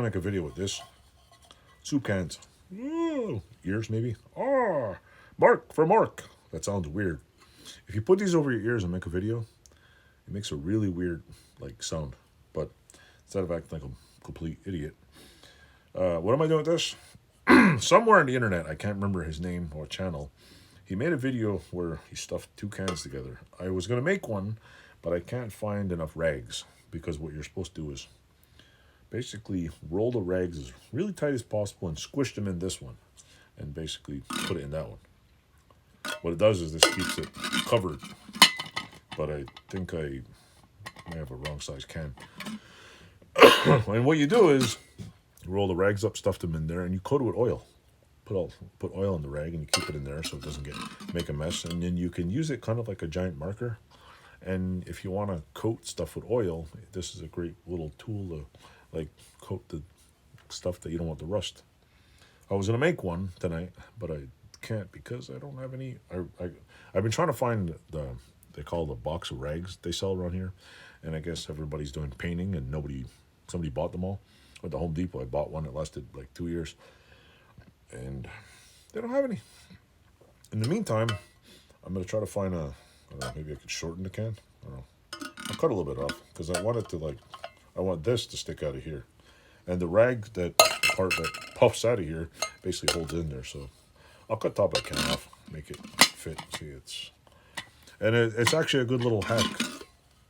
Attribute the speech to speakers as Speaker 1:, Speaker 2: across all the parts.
Speaker 1: make a video with this. Soup cans. Ooh, ears maybe. Oh, Mark for Mark. That sounds weird. If you put these over your ears and make a video, it makes a really weird like sound. But instead of acting like a complete idiot, what am I doing with this? Somewhere on the internet, I can't remember his name or channel. He made a video where he stuffed two cans together. I was gonna make one, but I can't find enough rags because what you're supposed to do is basically roll the rags as really tight as possible and squish them in this one, and basically put it in that one. What it does is this keeps it covered, but I think I may have a wrong size can. And what you do is you roll the rags up, stuff them in there, and you coat it with oil. Put oil in the rag and you keep it in there so it doesn't make a mess. And then you can use it kind of like a giant marker. And if you want to coat stuff with oil, this is a great little tool to like coat the stuff that you don't want to rust. I was gonna make one tonight, but I can't because I don't have any. I've been trying to find they call the box of rags they sell around here, and I guess everybody's doing painting and somebody bought them all. At the Home Depot, I bought one that lasted like 2 years, and they don't have any. In the meantime, I'm gonna try to find I don't know, maybe I could shorten the can. I don't know. I'll cut a little bit off because I want this to stick out of here, and the rag the part that puffs out of here basically holds in there. So I'll cut top of the can off, make it fit. See, it's actually a good little hack.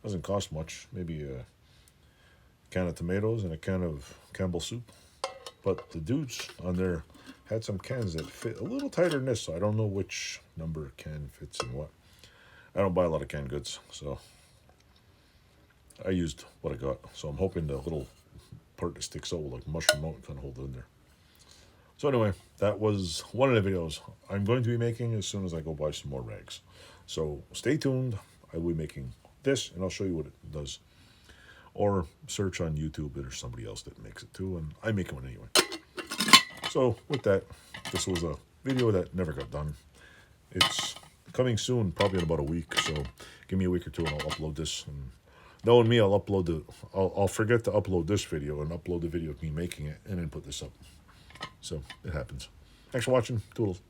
Speaker 1: Doesn't cost much. Maybe a can of tomatoes and a can of Campbell soup. But the dudes on there had some cans that fit a little tighter than this, so I don't know which number can fits in what. I don't buy a lot of canned goods, so I used what I got. So I'm hoping the little part that sticks out will like mushroom out and kind of hold it in there. So anyway, that was one of the videos I'm going to be making as soon as I go buy some more rags. So stay tuned. I will be making this, and I'll show you what it does. Or search on YouTube, there's somebody else that makes it too, and I make one anyway. So with that, this was a video that never got done. It's coming soon, probably in about a week, so give me a week or two and I'll upload this. And knowing me, I'll forget to upload this video and upload the video of me making it and then put this up. So it happens. Thanks for watching. Toodles.